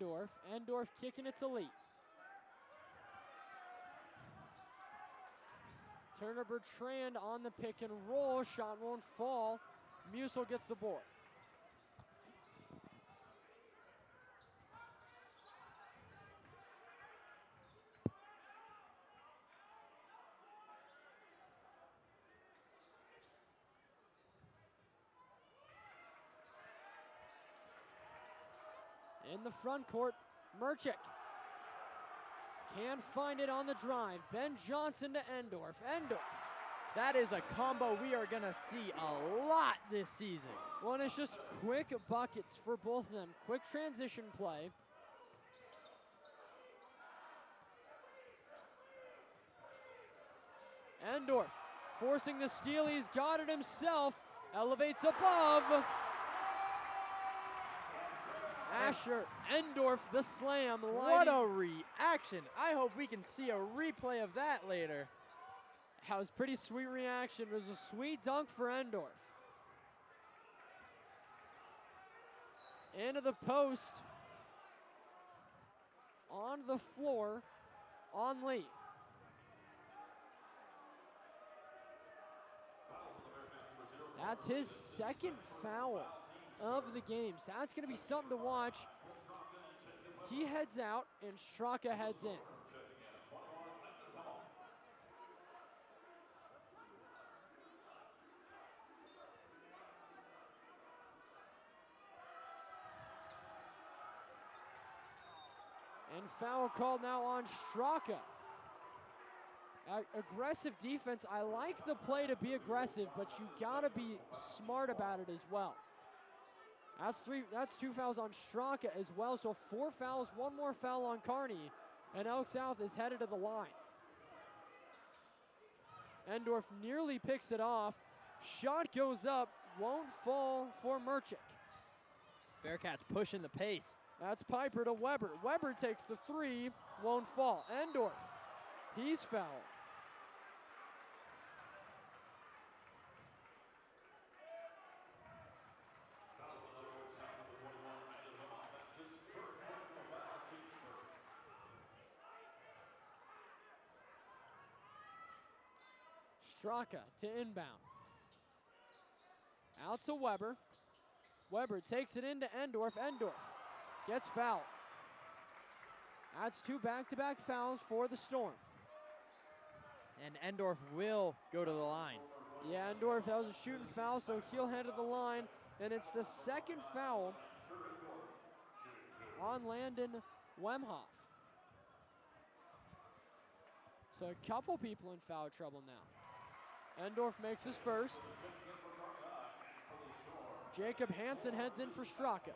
Endorf. Endorf kicking it to Lee. Turner Bertrand on the pick and roll. Shot won't fall. Musil gets the board. In the front court, Merchick can't find it on the drive. Ben Johnson to Endorf. Endorf. That is a combo we are going to see a lot this season. Well, and it's just quick buckets for both of them. Quick transition play. Endorf forcing the steal. He's got it himself. Elevates above. Asher, Endorf, the slam. What a reaction. I hope we can see a replay of that later. That was a pretty sweet reaction. It was a sweet dunk for Endorf. Into the post. On the floor on Lee. That's his second foul of the game. So that's going to be something to watch. He heads out and Straka heads in. And foul called now on Straka. Aggressive defense. I like the play to be aggressive, but you gotta be smart about it as well. That's two fouls on Straka as well, so 4 fouls, 1 more foul on Kearney, and Elk South is headed to the line. Endorf nearly picks it off. Shot goes up, won't fall for Merchick. Bearcats pushing the pace. That's Piper to Weber. Weber takes the 3, won't fall. Endorf, he's fouled. Straka to inbound. Out to Weber. Weber takes it into Endorf. Endorf gets fouled. That's 2 back-to-back fouls for the Storm. And Endorf will go to the line. Yeah, Endorf, that was a shooting foul, so he'll head to the line. And it's the second foul on Landon Wemhoff. So a couple people in foul trouble now. Endorf makes his first. Jacob Hansen heads in for Straka.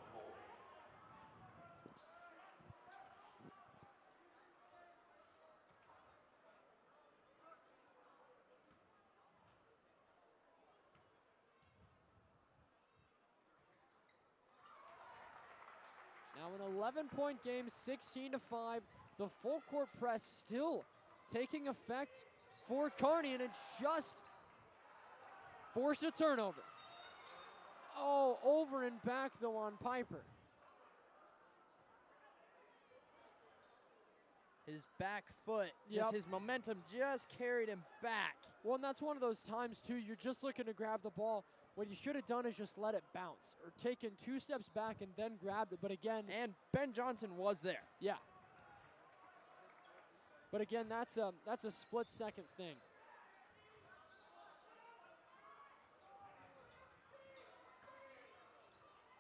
Now an 11-point game, 16-5. The full court press still taking effect for Kearney, and it just forced a turnover. Oh, over and back though on Piper. His back foot, his momentum just carried him back. Well, and that's one of those times too, you're just looking to grab the ball. What you should have done is just let it bounce or taken 2 steps back and then grabbed it. But again. And Ben Johnson was there. Yeah. But again, that's a split-second thing.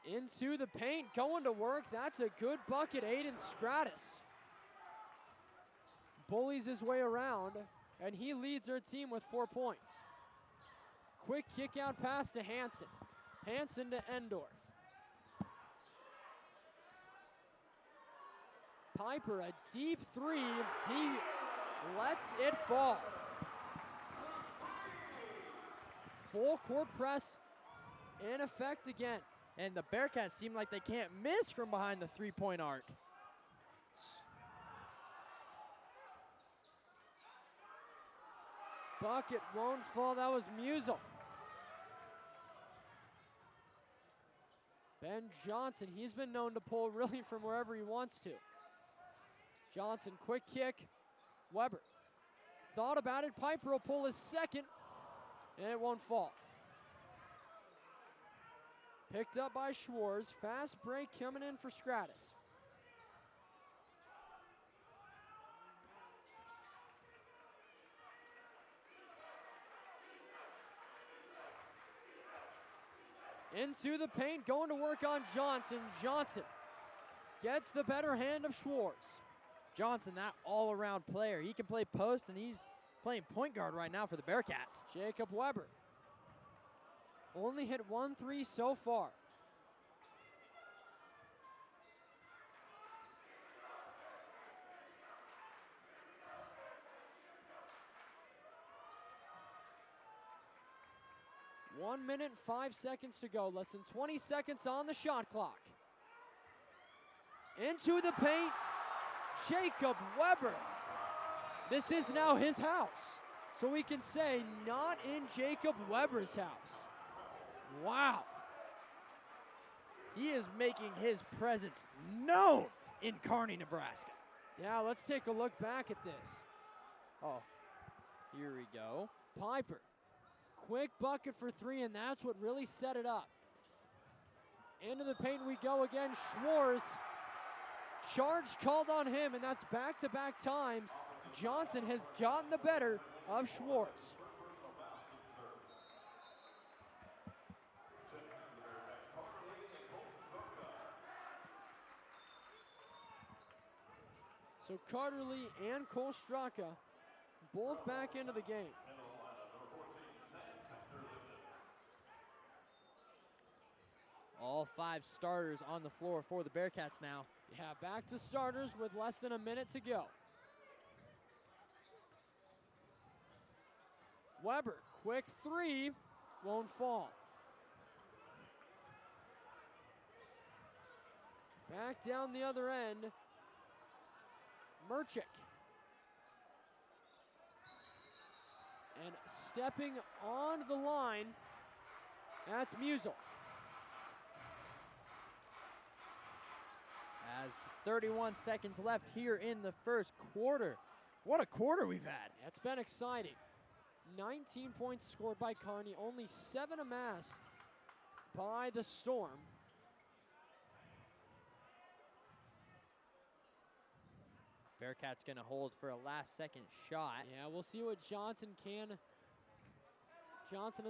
Into the paint, going to work. That's a good bucket, Aiden Stratus. Bullies his way around, and he leads our team with 4 points. Quick kick out pass to Hansen. Hansen to Endorf. Piper, a deep 3. He lets it fall. Full court press in effect again. And the Bearcats seem like they can't miss from behind the 3-point arc. Bucket won't fall. That was Musil. Ben Johnson, he's been known to pull really from wherever he wants to. Johnson, quick kick. Weber thought about it. Piper will pull his second, and it won't fall. Picked up by Schwartz. Fast break coming in for Stratus. Into the paint, going to work on Johnson. Johnson gets the better hand of Schwartz. Johnson, that all-around player. He can play post, and he's playing point guard right now for the Bearcats. Jacob Weber only hit 1 3 so far. One minute and 5 seconds to go. Less than 20 seconds on the shot clock. Into the paint, Jacob Weber. This is now his house. So we can say not in Jacob Weber's house. Wow. He is making his presence known in Kearney, Nebraska. Yeah, let's take a look back at this. Oh, here we go. Piper, quick bucket for 3, and that's what really set it up. Into the paint we go again. Schwartz, charge called on him, and that's back-to-back times. Johnson has gotten the better of Schwartz. So Carter Lee and Cole Straka both back into the game. All 5 starters on the floor for the Bearcats now. Yeah, back to starters with less than a minute to go. Weber, quick 3, won't fall. Back down the other end, Merchick. And stepping on the line, that's Musel. As 31 seconds left here in the first quarter. What a quarter we've had. It's been exciting. 19 points scored by Kearney, only 7 amassed by the Storm. Bearcats gonna hold for a last-second shot. Yeah, we'll see what Johnson and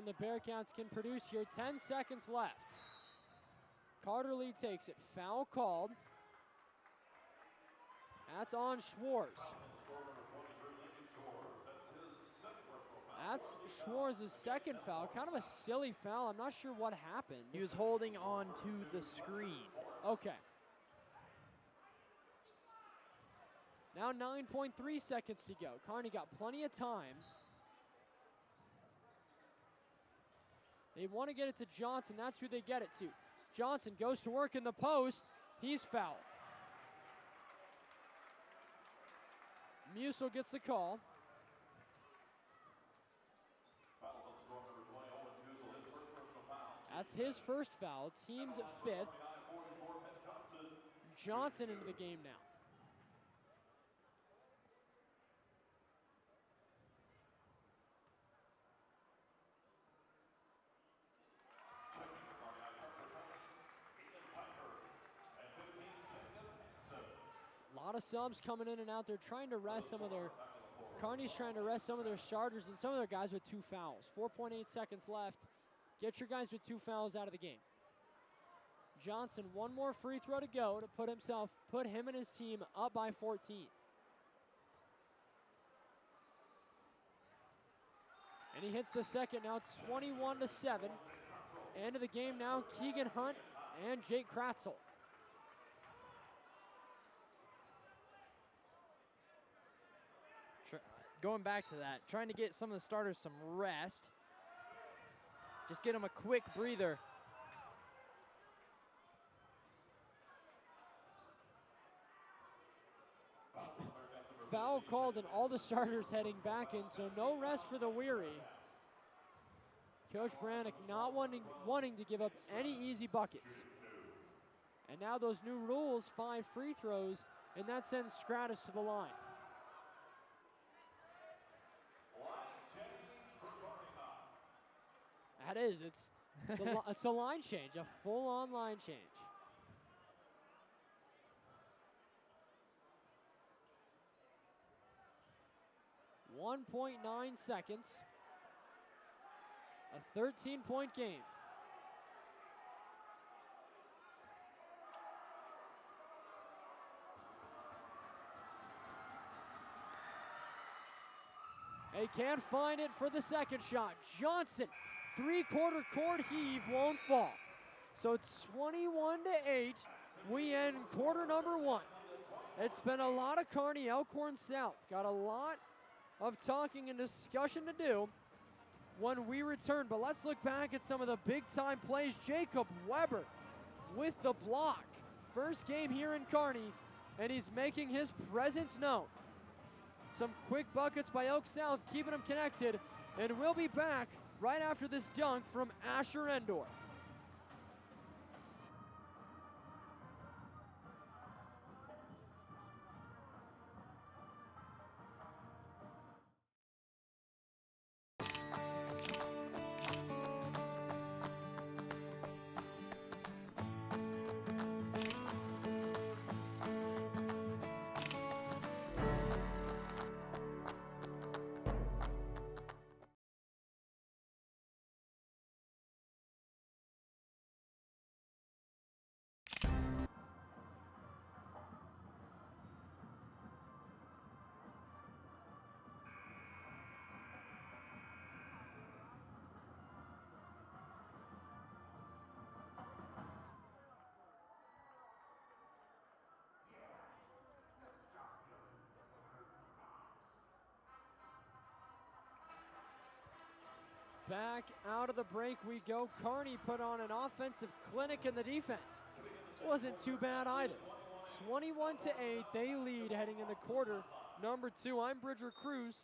the Bearcats can produce here. 10 seconds left. Carter Lee takes it. Foul called. That's on Schwartz. That's Schwartz's second foul. Kind of a silly foul. I'm not sure what happened. He was holding on to the screen. Okay. Now 9.3 seconds to go. Kearney got plenty of time. They want to get it to Johnson. That's who they get it to. Johnson goes to work in the post. He's fouled. Musel gets the call. That's his first foul. Team's at 5th. Johnson into the game now. A lot of subs coming in and out. They're trying to rest some of their, Kearney's trying to rest some of their starters and some of their guys with 2 fouls. 4.8 seconds left. Get your guys with 2 fouls out of the game. Johnson, 1 more free throw to go to put him and his team up by 14. And he hits the second now, 21-7. End of the game now, Keegan Hunt and Jake Kratzel. Going back to that, trying to get some of the starters some rest. Just get them a quick breather. Foul called and all the starters heading back in, so no rest for the weary. Coach Brannick not wanting to give up any easy buckets. And now those new rules, 5 free throws, and that sends Stratus to the line. That is, it's a line change, a full-on line change. .9 seconds. A 13-point game. They can't find it for the second shot. Johnson, three-quarter court heave, won't fall. So 21-8, we end quarter number 1. It's been a lot of Kearney, Elkhorn South. Got a lot of talking and discussion to do when we return. But let's look back at some of the big-time plays. Jacob Weber with the block. First game here in Kearney, and he's making his presence known. Some quick buckets by Elk South, keeping them connected. And we'll be back right after this dunk from Asher Endorf. Back out of the break we go. Kearney put on an offensive clinic in the defense. Wasn't too bad either. 21-8, they lead heading into quarter number 2. I'm Bridger Cruz.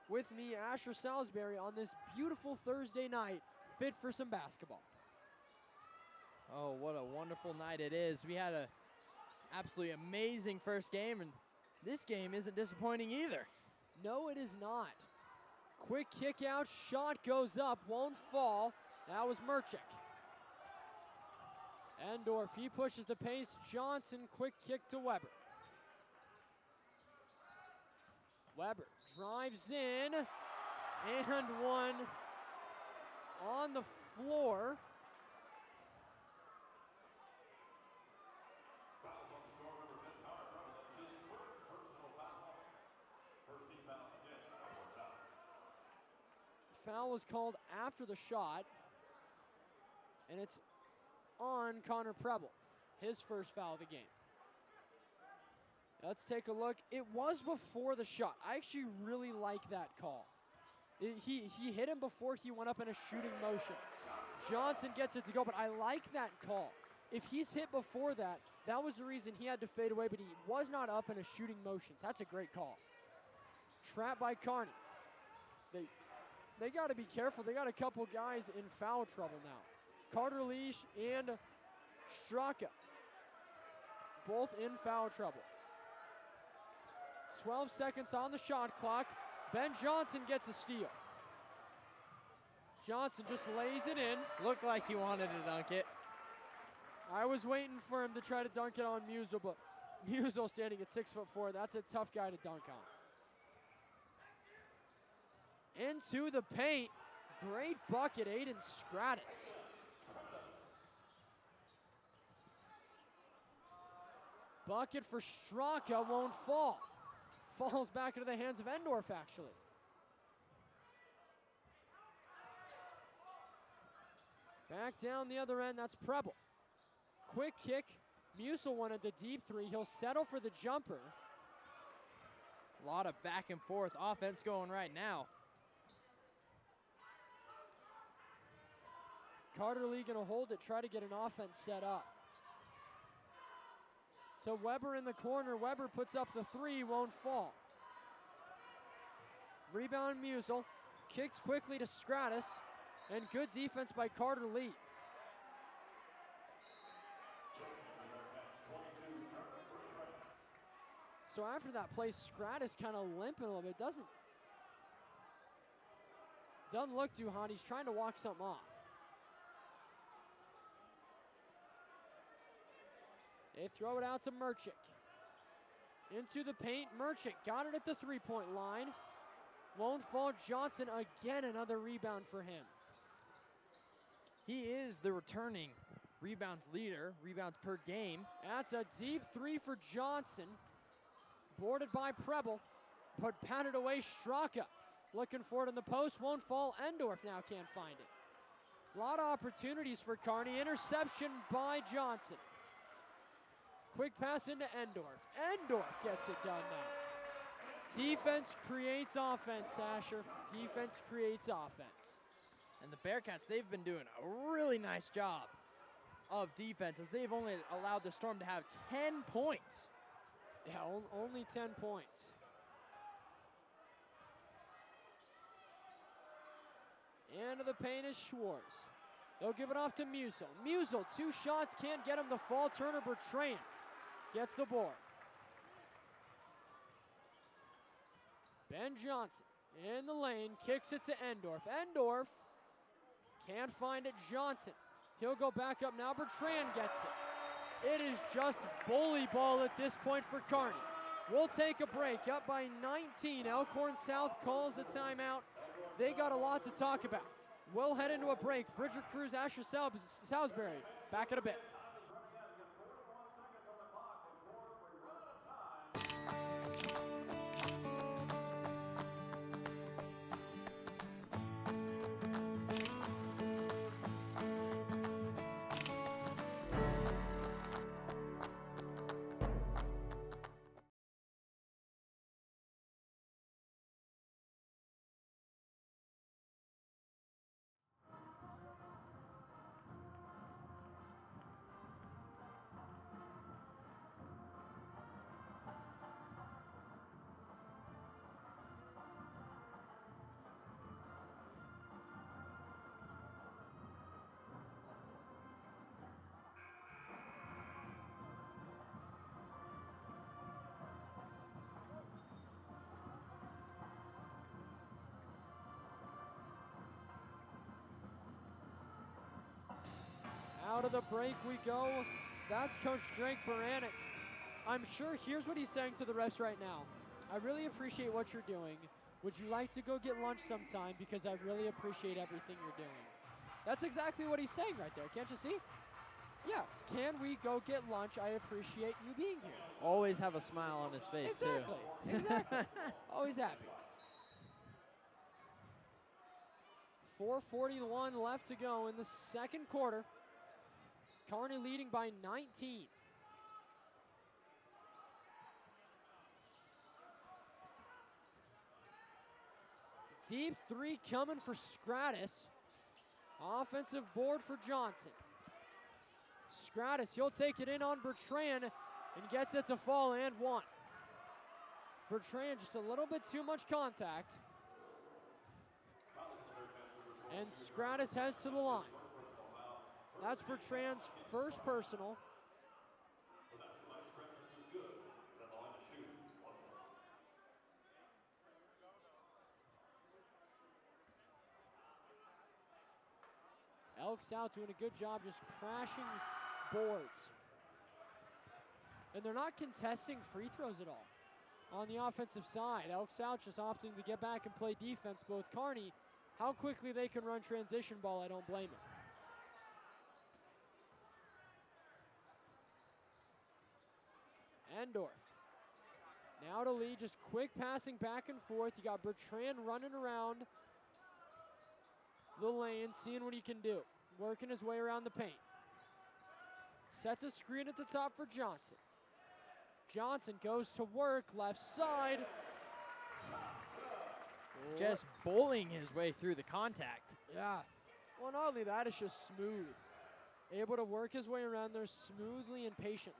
With me, Asher Salisbury on this beautiful Thursday night, fit for some basketball. Oh, what a wonderful night it is. We had a absolutely amazing first game, and this game isn't disappointing either. No, it is not. Quick kick out, shot goes up, won't fall. That was Merchik. Endorf, he pushes the pace. Johnson, quick kick to Weber. Weber drives in, and one on the floor. Foul was called after the shot, and it's on Connor Preble, his first foul of the game. Let's take a look. It was before the shot. I actually really like that call. He hit him before he went up in a shooting motion. Johnson gets it to go, but I like that call. If he's hit before that, that was the reason he had to fade away, but he was not up in a shooting motion. So that's a great call. Trapped by Kearney. They got to be careful. They got a couple guys in foul trouble now. Carter Leash and Straka, both in foul trouble. 12 seconds on the shot clock. Ben Johnson gets a steal. Johnson just lays it in. Looked like he wanted to dunk it. I was waiting for him to try to dunk it on Musel, but Musel standing at 6'4", that's a tough guy to dunk on. Into the paint. Great bucket, Aiden Stratus. Bucket for Straka, won't fall. Falls back into the hands of Endorf, actually. Back down the other end, that's Preble. Quick kick. Musel wanted the deep three. He'll settle for the jumper. A lot of back and forth offense going right now. Carter Lee gonna hold it, try to get an offense set up. So Weber in the corner. Weber puts up the three, won't fall. Rebound Musel. Kicked quickly to Stratus. And good defense by Carter Lee. So after that play, Stratus kind of limping a little bit. Doesn't look too hot. He's trying to walk something off. They throw it out to Merchik. Into the paint, Merchik got it at the three-point line. Won't fall. Johnson, again, another rebound for him. He is the returning rebounds leader, rebounds per game. That's a deep three for Johnson. Boarded by Preble, but batted away Straka. Looking for it in the post, won't fall. Endorf now can't find it. A lot of opportunities for Kearney. Interception by Johnson. Quick pass into Endorf. Endorf gets it done now. Defense creates offense, Asher. Defense creates offense. And the Bearcats, they've been doing a really nice job of defense as they've only allowed the Storm to have 10 points. Yeah, only 10 points. Into the paint is Schwartz. They'll give it off to Musil. Musil, 2 shots, can't get him to fall. Turner Bertrand gets the board. Ben Johnson in the lane, kicks it to Endorf. Endorf can't find it. Johnson, he'll go back up now. Bertrand gets it. It is just bully ball at this point for Kearney. We'll take a break. Up by 19. Elkhorn South calls the timeout. They got a lot to talk about. We'll head into a break. Bridger Cruz, Asher Salisbury, back in a bit. Out of the break we go. That's Coach Drake Baranek. I'm sure, here's what he's saying to the refs right now. I really appreciate what you're doing. Would you like to go get lunch sometime? Because I really appreciate everything you're doing. That's exactly what he's saying right there. Can't you see? Yeah. Can we go get lunch? I appreciate you being here. Always have a smile on his face, Exactly. too. Exactly. Always happy. 4:41 left to go in the second quarter. Kearney leading by 19. Deep three coming for Stratus. Offensive board for Johnson. Stratus, he'll take it in on Bertrand and gets it to fall and one. Bertrand just a little bit too much contact. And Stratus heads to the line. That's Bertrand's first personal. Elk South doing a good job just crashing boards. And they're not contesting free throws at all on the offensive side. Elk South just opting to get back and play defense. Both Kearney, how quickly they can run transition ball, I don't blame it. Endorf. Now to lead, just quick passing back and forth. You got Bertrand running around the lane, seeing what he can do. Working his way around the paint. Sets a screen at the top for Johnson. Johnson goes to work, left side. Just bowling his way through the contact. Yeah. Well, not only that, it's just smooth. Able to work his way around there smoothly and patiently.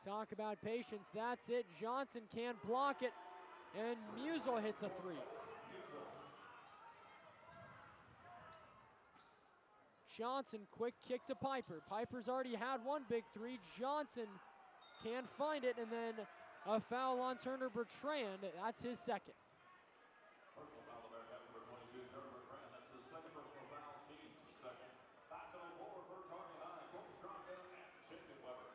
Talk about patience. That's it. Johnson can't block it. And Musil hits a three. Johnson, quick kick to Piper. Piper's already had one big three. Johnson can't find it, and then a foul on Turner Bertrand. That's his second. Personal foul, the Bearcats number 22, Turner Bertrand. That's his second personal foul, team's second. Back to the floor for Kearney High, Coach Straka and Jacob Weber.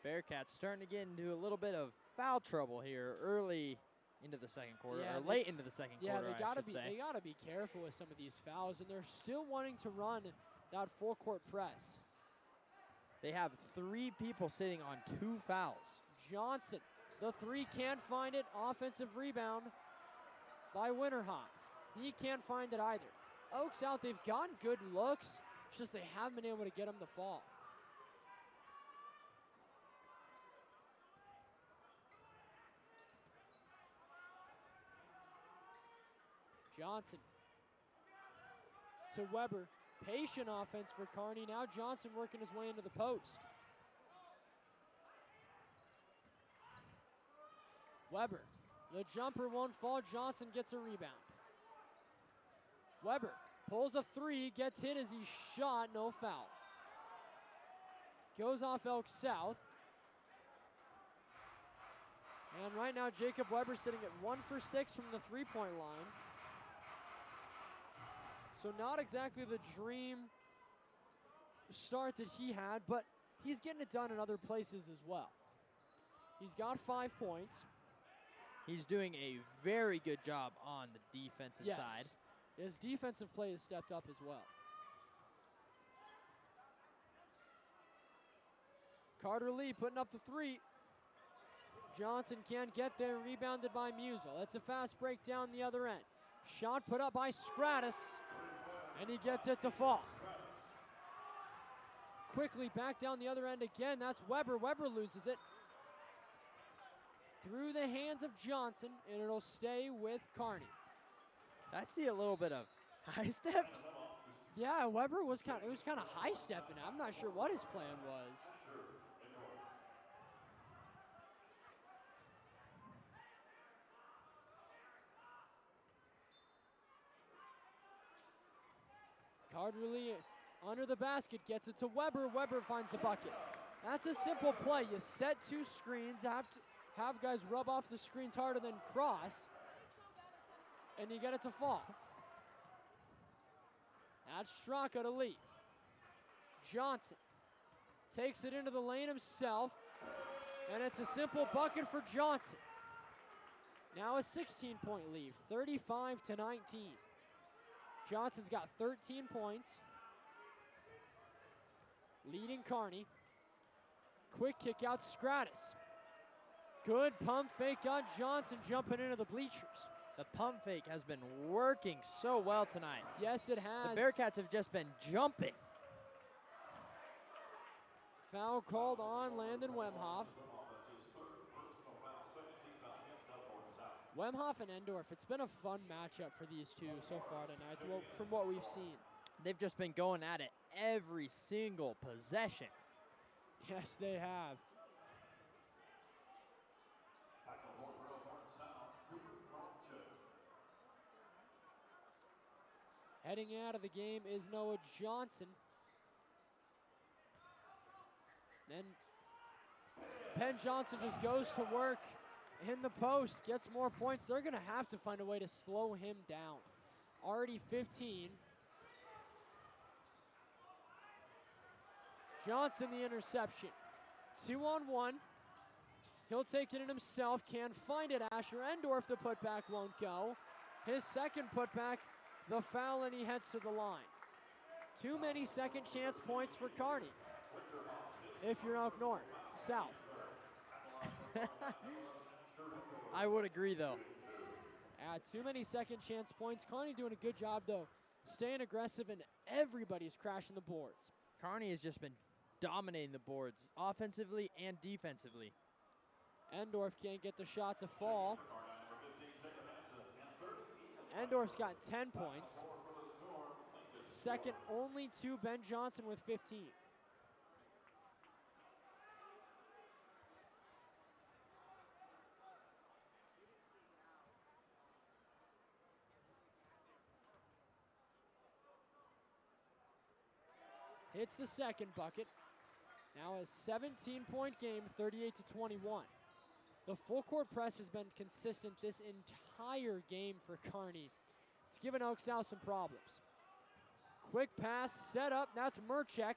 Bearcats starting to get into a little bit of foul trouble here early into the second quarter, Yeah, or late into the second quarter, they I should say. They gotta be careful with some of these fouls, and they're still wanting to run that full court press. They have 3 people sitting on 2 fouls. Johnson, the three, can't find it. Offensive rebound by Winterhoff. He can't find it either. Oaks out, they've gotten good looks, it's just they haven't been able to get him to fall. Johnson to Weber. Patient offense for Kearney. Now Johnson working his way into the post. Weber, the jumper won't fall. Johnson gets a rebound. Weber pulls a three, gets hit as he shot, no foul. Goes off Elk South. And right now Jacob Weber sitting at 1 for 6 from the three-point line. So not exactly the dream start that he had, but he's getting it done in other places as well. He's got 5 points. He's doing a very good job on the defensive side. His defensive play has stepped up as well. Carter Lee putting up the three. Johnson can't get there, rebounded by Musel. That's a fast break down the other end. Shot put up by Stratus, and he gets it to fall. Quickly back down the other end again, that's Weber. Weber loses it. Through the hands of Johnson, and it'll stay with Kearney. I see a little bit of high steps. Yeah, Weber was kind of high stepping. I'm not sure what his plan was. Carter Lee under the basket, gets it to Weber. Weber finds the bucket. That's a simple play. You set 2 screens, have guys rub off the screens harder than cross, and you get it to fall. That's Straka to Lee. Johnson takes it into the lane himself, and it's a simple bucket for Johnson. Now a 16-point lead, 35-19. Johnson's got 13 points, leading Kearney. Quick kick out, Stratus. Good pump fake on Johnson, jumping into the bleachers. The pump fake has been working so well tonight. Yes, it has. The Bearcats have just been jumping. Foul called on Landon Wemhoff. Wemhoff and Endorf, it's been a fun matchup for these two so far tonight, from what we've seen. They've just been going at it every single possession. Yes, they have. Heading out of the game is Noah Johnson. Then Penn Johnson just goes to work in the post, gets more points. They're going to have to find a way to slow him down. Already 15. Johnson the interception. 2-on-1. He'll take it in himself. Can't find it. Asher Endorf, the putback won't go. His second putback, the foul, and he heads to the line. Too many second chance points for Kearney. If you're Elk North, South. I would agree, though. Too many second chance points. Kearney doing a good job, though, staying aggressive, and everybody's crashing the boards. Kearney has just been dominating the boards offensively and defensively. Endorf can't get the shot to fall. Endorf's got 10 points. Second only to Ben Johnson with 15. hits the second bucket. Now a 17-point game, 38 to 21. The full court press has been consistent this entire game for Kearney. It's given Oak South some problems. Quick pass, set up, that's Murchek.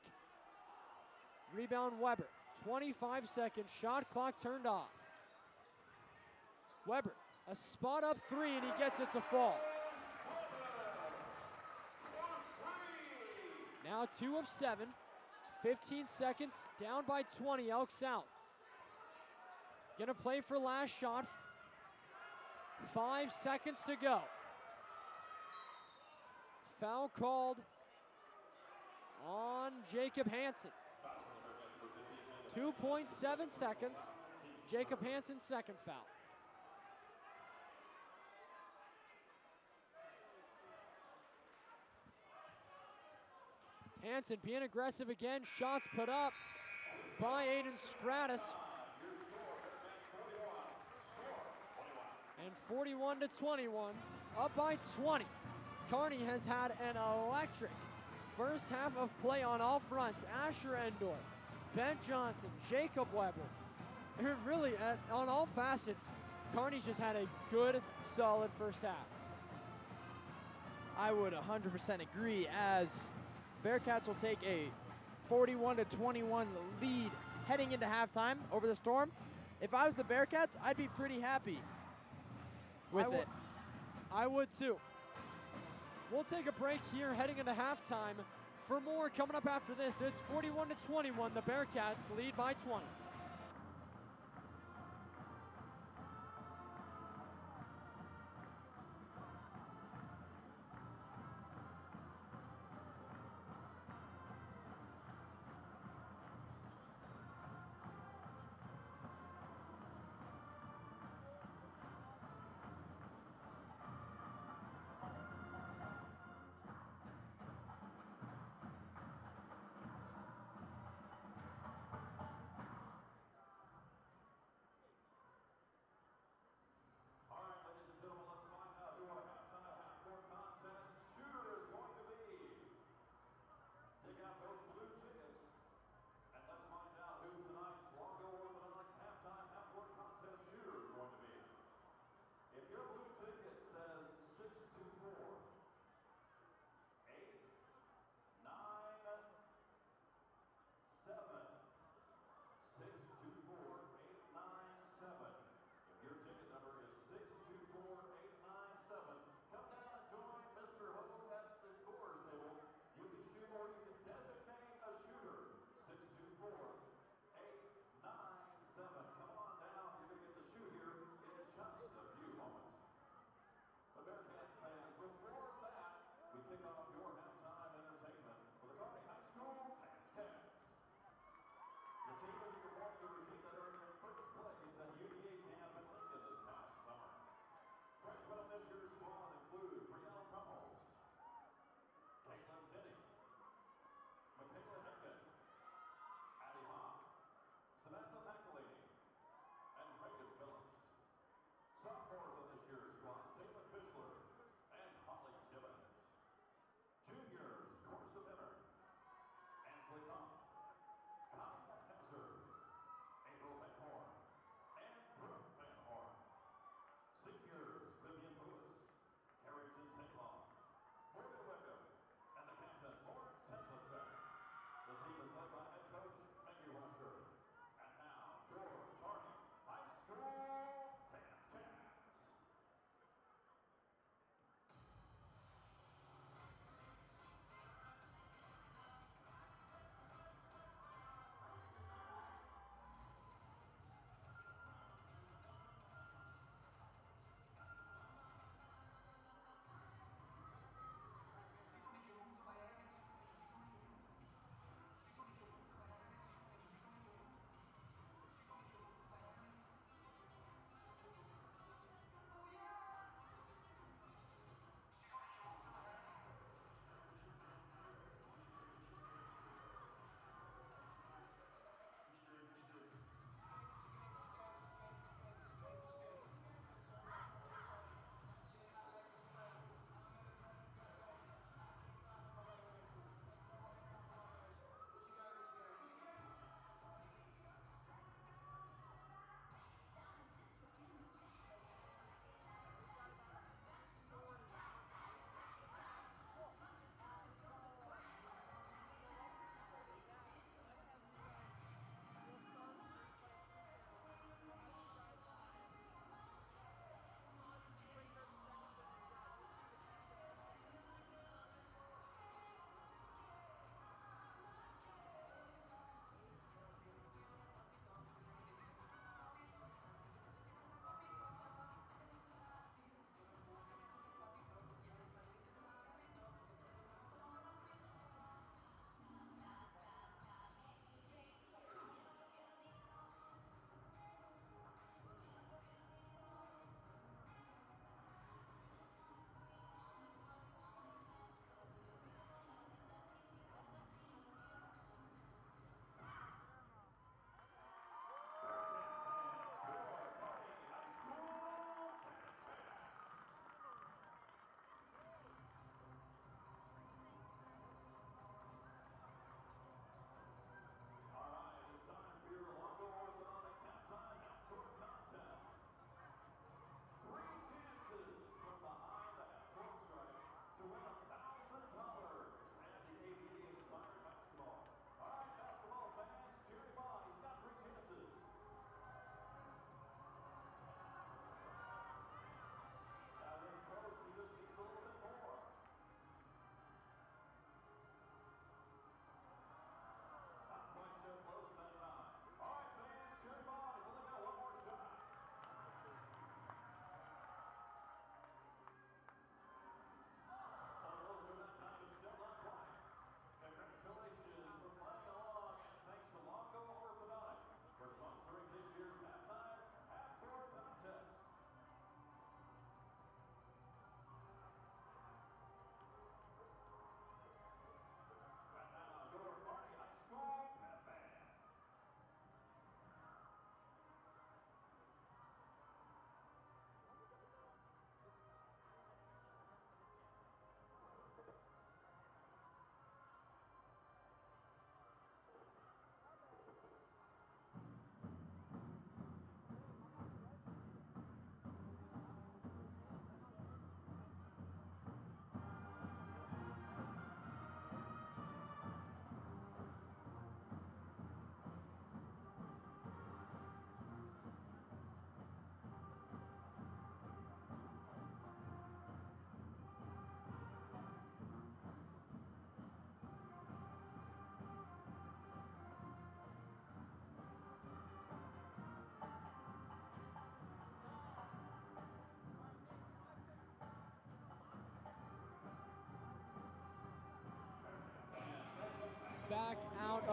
Rebound Weber, 25 seconds, shot clock turned off. Weber, a spot up three, and he gets it to fall. Now 2 of 7, 15 seconds, down by 20, Elk South. Gonna play for last shot. 5 seconds to go. Foul called on Jacob Hansen. 2.7 seconds. Jacob Hansen's second foul. Hansen being aggressive again. Shots put up by Aiden Stratus. And 41 to 21, up by 20. Kearney has had an electric first half of play on all fronts. Asher Endorf, Ben Johnson, Jacob Weber. And really, on all facets, Kearney just had a good, solid first half. I would 100% agree, as Bearcats will take a 41 to 21 lead heading into halftime over the Storm. If I was the Bearcats, I'd be pretty happy with it. I would too. We'll take a break here heading into halftime. For more coming up after this, it's 41 to 21. The Bearcats lead by 20.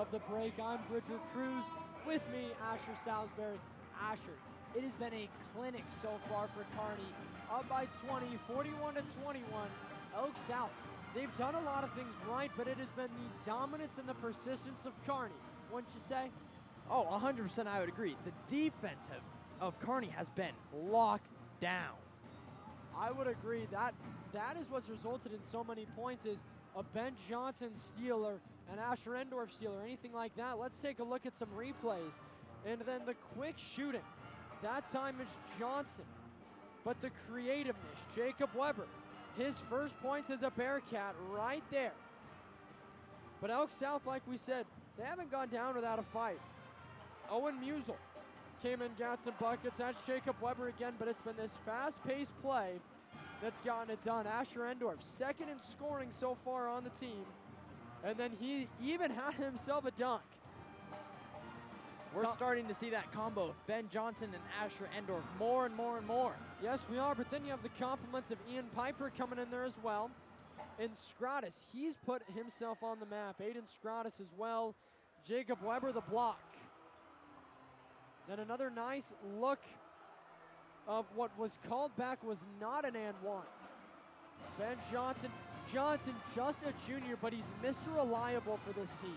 of the break. I'm Bridger Cruz. With me, Asher Salisbury. Asher, it has been a clinic so far for Kearney. Up by 20, 41-21. Elk South. They've done a lot of things right, but it has been the dominance and the persistence of Kearney, wouldn't you say? Oh, 100% I would agree. The defense of Kearney has been locked down. I would agree. That is what's resulted in so many points is a Ben Johnson steal or an Asher Endorf steal or anything like that. Let's take a look at some replays. And then the quick shooting. That time it's Johnson. But the creativeness, Jacob Weber. His first points as a Bearcat right there. But Elk South, like we said, they haven't gone down without a fight. Owen Musel came and got some buckets. That's Jacob Weber again, but it's been this fast-paced play that's gotten it done. Asher Endorf, second in scoring so far on the team. And then he even had himself a dunk. We're starting to see that combo of Ben Johnson and Asher Endorf more and more and more. Yes, we are, but then you have the compliments of Ian Piper coming in there as well. And Scrotus, he's put himself on the map. Aiden Scrotus as well. Jacob Weber, the block. Then another nice look of what was called back was not an and one. Ben Johnson, just a junior, but he's Mr. Reliable for this team,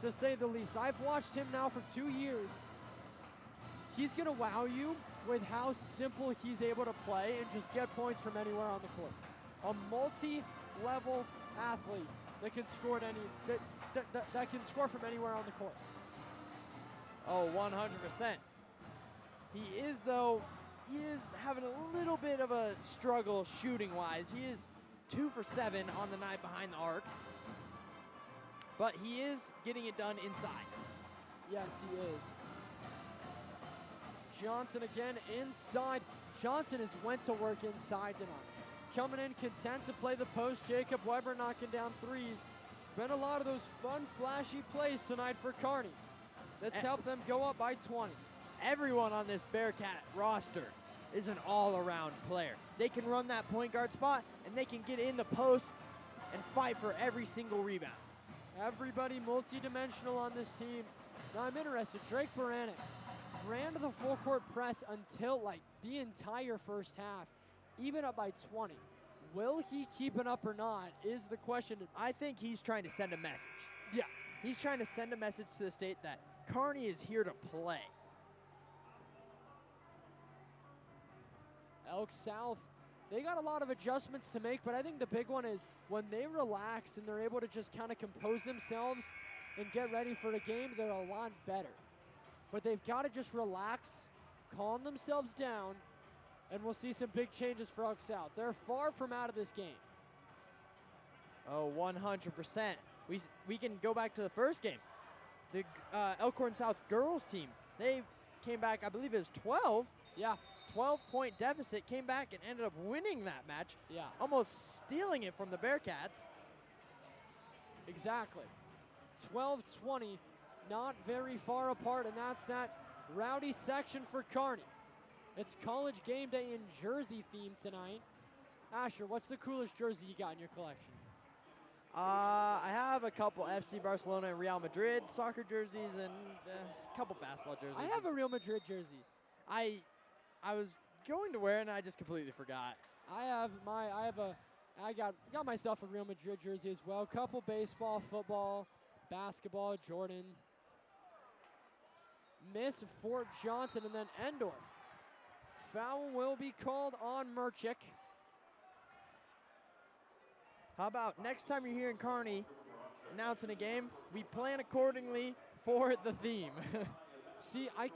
to say the least. I've watched him now for 2 years. He's going to wow you with how simple he's able to play and just get points from anywhere on the court. A multi-level athlete that can score at any that can score from anywhere on the court. Oh, 100%. He is having a little bit of a struggle shooting-wise. He is 2 for 7 on the night behind the arc. But he is getting it done inside. Yes, he is. Johnson again inside. Johnson has went to work inside tonight. Coming in content to play the post. Jacob Weber knocking down threes. Been a lot of those fun, flashy plays tonight for Kearney. That's helped them go up by 20. Everyone on this Bearcat roster is an all-around player. They can run that point guard spot, and they can get in the post and fight for every single rebound. Everybody multi-dimensional on this team. Now I'm interested. Drake Baranek ran to the full court press until like the entire first half, even up by 20. Will he keep it up or not is the question. I think he's trying to send a message. Yeah. He's trying to send a message to the state that Kearney is here to play. Elk South, they got a lot of adjustments to make, but I think the big one is when they relax and they're able to just kind of compose themselves and get ready for the game, they're a lot better. But they've got to just relax, calm themselves down, and we'll see some big changes for Elk South. They're far from out of this game. Oh, 100%. We can go back to the first game. The Elkhorn South girls team, they came back, I believe it was 12. Yeah. 12-point deficit, came back and ended up winning that match. Yeah. Almost stealing it from the Bearcats. Exactly. 12-20, not very far apart, and that's that rowdy section for Kearney. It's college game day in jersey theme tonight. Asher, what's the coolest jersey you got in your collection? I have a couple FC Barcelona and Real Madrid soccer jerseys and a couple basketball jerseys. I have a Real Madrid jersey. I was going to wear it and I just completely forgot. I got myself a Real Madrid jersey as well. Couple baseball, football, basketball, Jordan. Miss Fort Johnson and then Endorf. Foul will be called on Merchick. How about next time you're here in Kearney announcing a game, we plan accordingly for the theme. See, I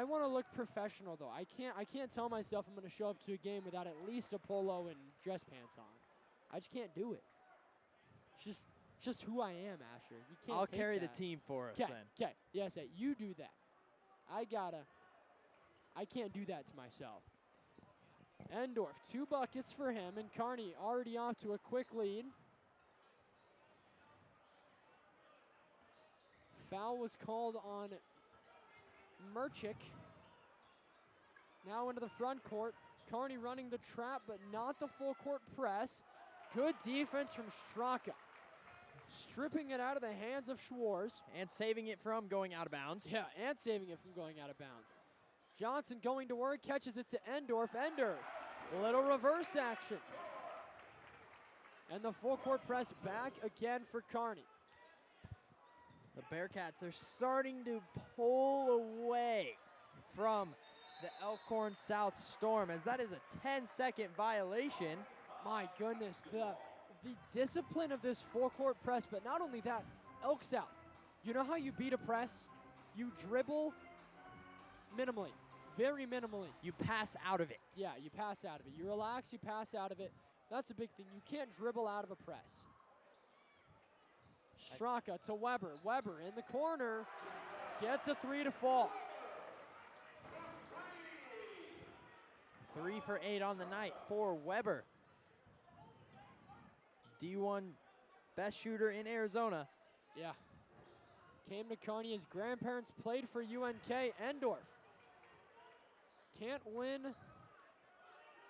want to look professional though. I can't tell myself I'm going to show up to a game without at least a polo and dress pants on. I just can't do it. It's just who I am, Asher. You can't. I'll take carry that. the team for us then. Okay. Yes, you do that. I can't do that to myself. Endorf, 2 buckets for him, and Kearney already off to a quick lead. Foul was called on Merchick. Now into the front court. Kearney running the trap, but not the full court press. Good defense from Straka. stripping it out of the hands of Schwartz. And saving it from going out of bounds. Yeah, and saving it from going out of bounds. Johnson going to work, catches it to Endorf. Endorf, little reverse action. And the full court press back again for Kearney. The Bearcats, they're starting to pull away from the Elkhorn South Storm, as that is a 10-second violation. My goodness, the discipline of this full court press, but not only that, Elk South, you know how you beat a press? You dribble minimally, very minimally. You pass out of it. Yeah, you pass out of it. You relax, you pass out of it. That's a big thing. You can't dribble out of a press. Straka to Weber. Weber in the corner, gets a 3 to fall. 3 for 8 on the night for Weber. D1 best shooter in Arizona. Yeah. Came to Kearney. His grandparents played for UNK. Endorf can't win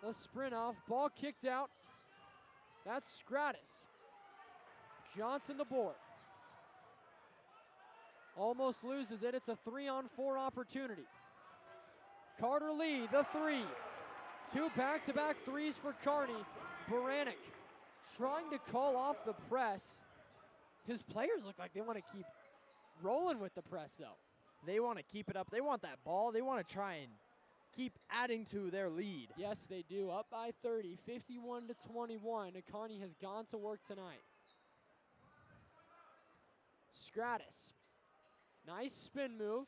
the sprint off. Ball kicked out. That's Stratus. Johnson the board. Almost loses it. It's a 3-on-4 opportunity. Carter Lee, the 3. 2 back-to-back threes for Kearney. Baranek trying to call off the press. His players look like they want to keep rolling with the press, though. They want to keep it up. They want that ball. They want to try and keep adding to their lead. Yes, they do. Up by 30, 51 to 21. And Kearney has gone to work tonight. Stratus. Nice spin move.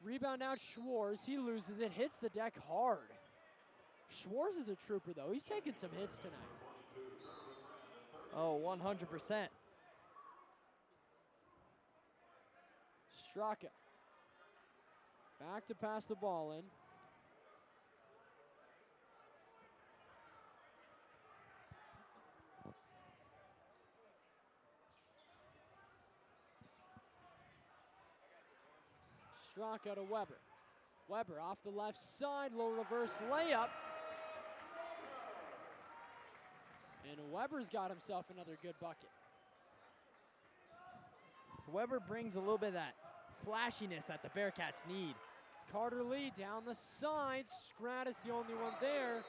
Rebound out Schwartz. He loses it. Hits the deck hard. Schwartz is a trooper, though. He's taking some hits tonight. Oh, 100%. Straka. Back to pass the ball in. Straka to Weber. Weber off the left side, low reverse layup. And Weber's got himself another good bucket. Weber brings a little bit of that flashiness that the Bearcats need. Carter Lee down the side. Stratus the only one there.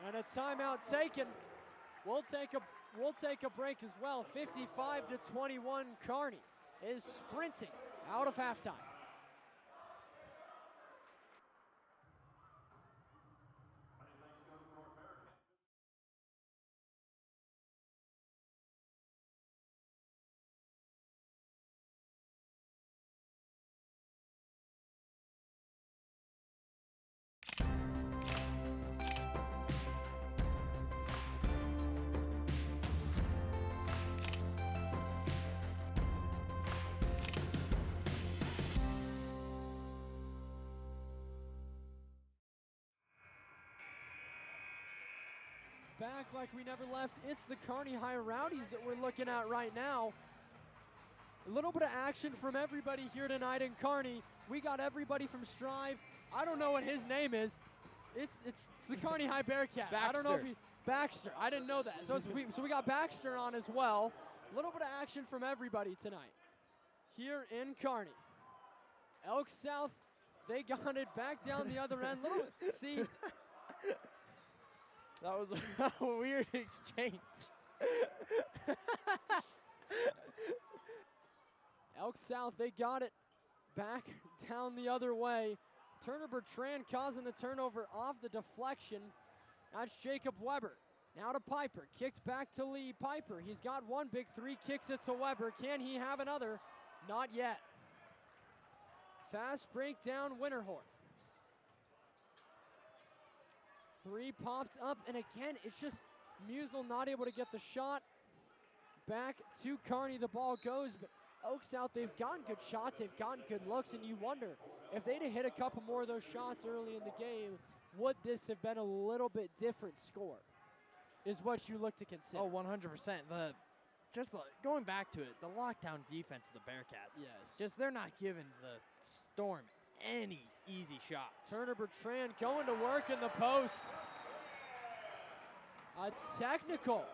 And a timeout taken. We'll take a break as well. 55 to 21. Kearney is sprinting out of halftime. Back like we never left. It's the Kearney High Rowdies that we're looking at right now. A little bit of action from everybody here tonight in Kearney. We got everybody from Strive. I don't know what his name is. It's the Kearney High Bearcat. Baxter. I don't know if he's Baxter. I didn't know that. So we got Baxter on as well. A little bit of action from everybody tonight here in Kearney. Elk South, they got it back down the other end. See. That was a weird exchange. Elk South, they got it back down the other way. Turner Bertrand causing the turnover off the deflection. That's Jacob Weber. Now to Piper. Kicked back to Lee. Piper, he's got one big three. Kicks it to Weber. Can he have another? Not yet. Fast breakdown, Winterhorth. Three popped up, and again, it's just Musel not able to get the shot. Back to Kearney, the ball goes, but Elk South, they've gotten good shots, they've gotten good looks, and you wonder, if they'd have hit a couple more of those shots early in the game, would this have been a little bit different score, is what you look to consider. Oh, 100%. Going back to it, the lockdown defense of the Bearcats. Yes. Just they're not giving the Storm any easy shots. Turner Bertrand going to work in the post. A technical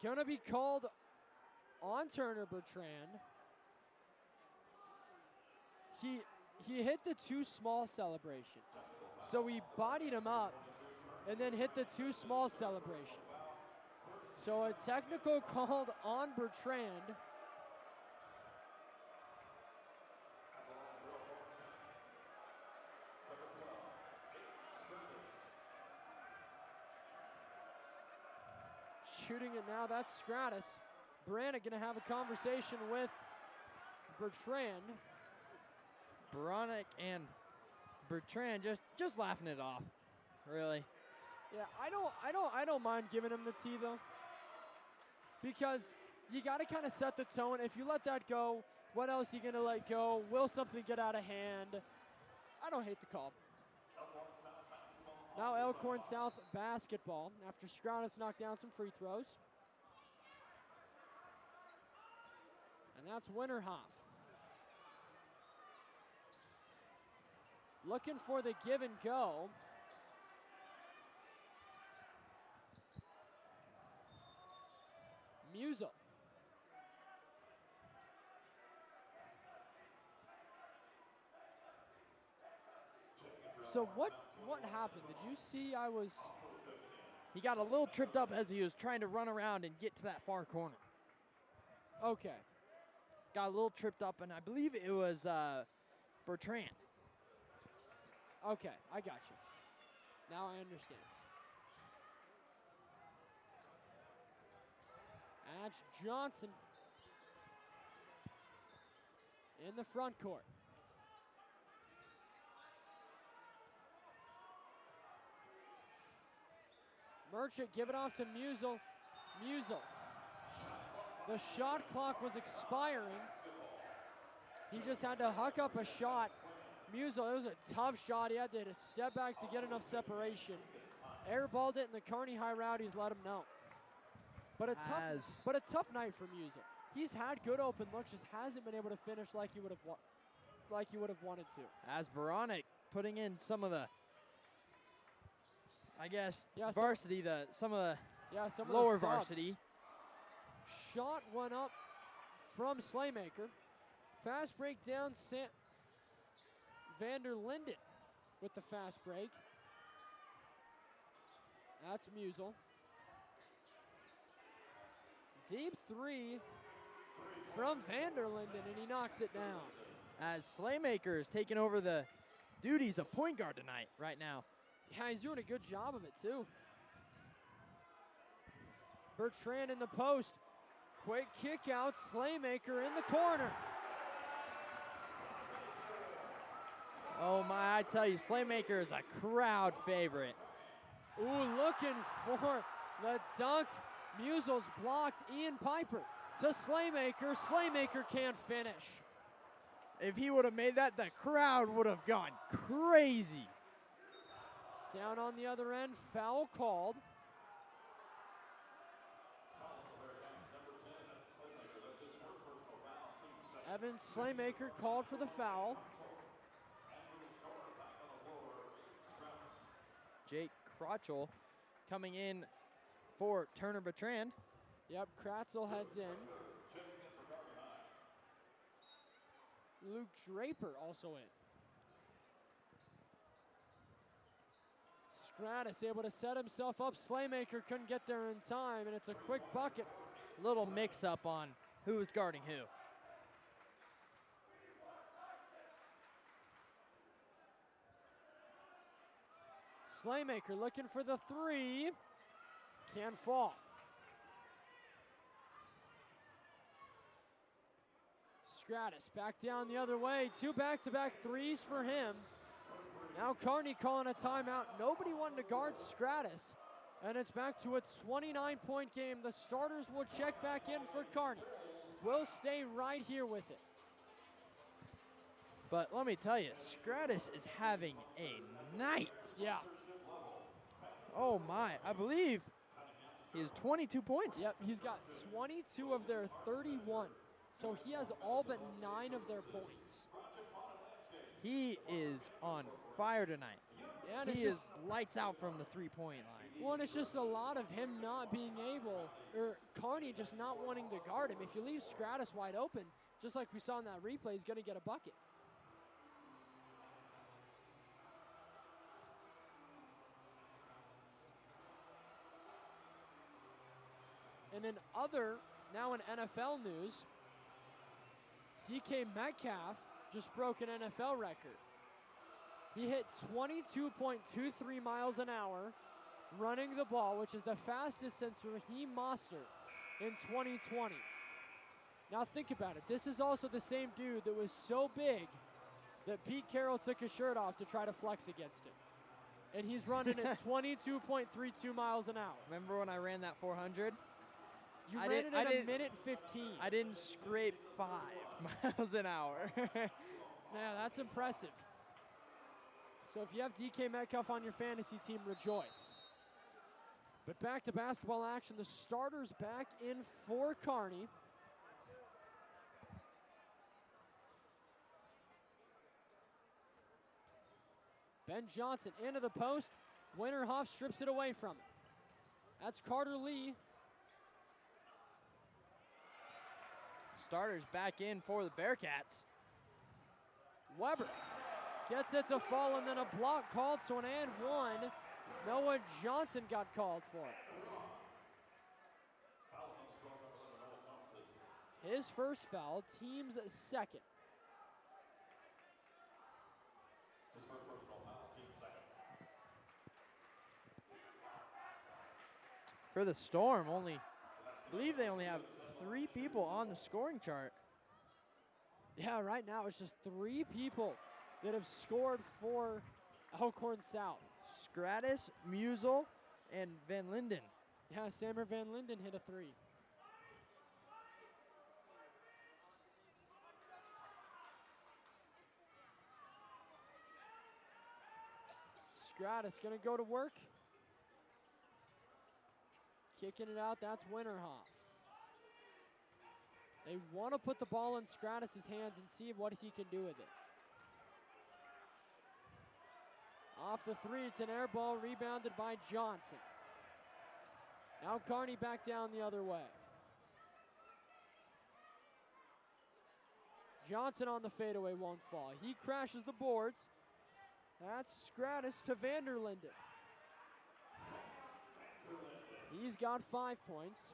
Gonna be called on Turner Bertrand. He hit the too small celebration. So he bodied him up and then hit the too small celebration. So a technical called on Bertrand. Shooting it now, that's Stratus. Brannick gonna have a conversation with Bertrand. Bronick and Bertrand just laughing it off, really. Yeah, I don't mind giving him the T though, because you got to kind of set the tone. If you let that go, what else are you gonna let go? Will something get out of hand? I don't hate the call. Now Elkhorn South basketball after Stratus knocked down some free throws, and that's Winterhoff. Looking for the give and go. Musil. So what happened? Did you see He got a little tripped up as he was trying to run around and get to that far corner. Okay. Got a little tripped up, and I believe it was Bertrand. Okay, I got you. Now I understand. That's Johnson in the front court. Merchant, give it off to Musil. Musil. The shot clock was expiring. He just had to huck up a shot. Musil, it was a tough shot. He had to hit a step back to get enough separation. Airballed it, and the Kearney High Rowdies let him know. But a tough night for Musil. He's had good open looks, just hasn't been able to finish like he would have wanted to. As Baronic putting in some of the, I guess, Yeah, varsity, some of the the lower subs. varsity. Shot went up from Slaymaker. Fast break down, Vander Linden with the fast break. That's Musil. Deep three from Vander Linden, and he knocks it down. As Slaymaker is taking over the duties of point guard tonight, right now. Yeah, he's doing a good job of it, too. Bertrand in the post. Quick kick out, Slaymaker in the corner. Oh my, I tell you, Slaymaker is a crowd favorite. Ooh, looking for the dunk. Musil's blocked. Ian Piper to Slaymaker. Slaymaker can't finish. If he would have made that, the crowd would have gone crazy. Down on the other end, foul called. Evan Slaymaker called for the foul. Jake Crotchell coming in for Turner Bertrand. Yep, Kratzel heads in. Luke Draper also in. Stratus able to set himself up. Slaymaker couldn't get there in time, and it's a quick bucket. Little mix-up on who is guarding who. Slaymaker looking for the three. Can't fall. Stratus back down the other way. 2 back-to-back threes for him. Now Kearney calling a timeout. Nobody wanted to guard Stratus. And it's back to a 29-point game. The starters will check back in for Kearney. We'll stay right here with it. But let me tell you, Stratus is having a night. Yeah. Oh my, I believe he has 22 points. Yep, he's got 22 of their 31. So he has all but 9 of their points. He is on fire tonight. Yeah, and he is lights out from the three-point line. Well, and it's just a lot of him not being able, or Kearney just not wanting to guard him. If you leave Stratus wide open, just like we saw in that replay, he's going to get a bucket. And then now in NFL news, DK Metcalf just broke an NFL record. He hit 22.23 miles an hour running the ball, which is the fastest since Raheem Mostert in 2020. Now think about it. This is also the same dude that was so big that Pete Carroll took his shirt off to try to flex against him. And he's running at 22.32 miles an hour. Remember when I ran that 400? You ran it at a minute 15. I didn't scrape 5 miles an hour. Yeah, that's impressive. So if you have DK Metcalf on your fantasy team, rejoice. But back to basketball action. The starters back in for Kearney. Ben Johnson into the post. Winterhoff strips it away from him. That's Carter Lee. Starters back in for the Bearcats. Weber gets it to fall, and then a block called, so an and one. Noah Johnson got called for it. His first foul, team's second. For the Storm, I believe they only have 3 people on the scoring chart. Yeah, right now it's just 3 people that have scored for Elkhorn South. Stratus, Musel, and Van Linden. Yeah, Sammer Van Linden hit a 3. Stratus gonna go to work. Kicking it out, that's Winterhoff. They want to put the ball in Stratus' hands and see what he can do with it. Off the 3, it's an air ball rebounded by Johnson. Now Kearney back down the other way. Johnson on the fadeaway won't fall. He crashes the boards. That's Stratus to Vanderlinden. He's got 5 points.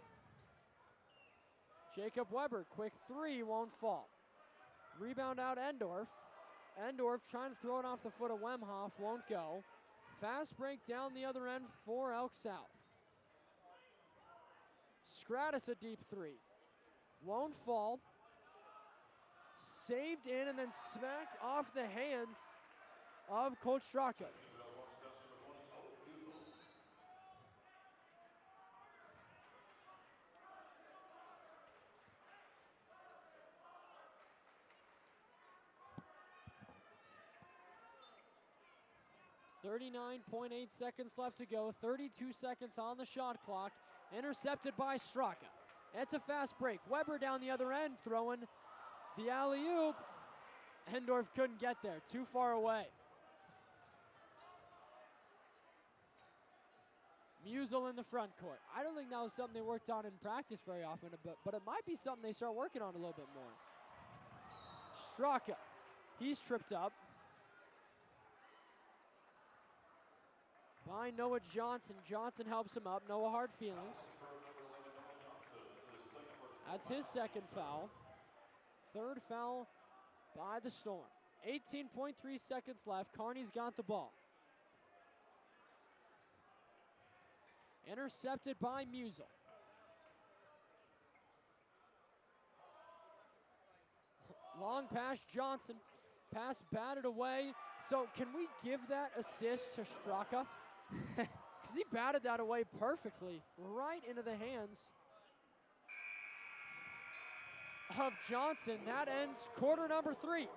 Jacob Weber, quick 3, won't fall. Rebound out Endorf. Endorf trying to throw it off the foot of Wemhoff, won't go. Fast break down the other end for Elk South. Stratus a deep 3. Won't fall. Saved in and then smacked off the hands of Coach Straka. .8 seconds left to go. 32 seconds on the shot clock. Intercepted by Straka. It's a fast break. Weber down the other end throwing the alley-oop. Endorf couldn't get there. Too far away. Musel in the front court. I don't think that was something they worked on in practice very often, but it might be something they start working on a little bit more. Straka. He's tripped up. By Noah Johnson. Johnson helps him up. Noah hard feelings. That's his second foul. Third foul by the Storm. 18.3 seconds left. Kearney's got the ball. Intercepted by Musel. Long pass, Johnson. Pass batted away. So can we give that assist to Straka? Because he batted that away perfectly, right into the hands of Johnson. That ends quarter number 3.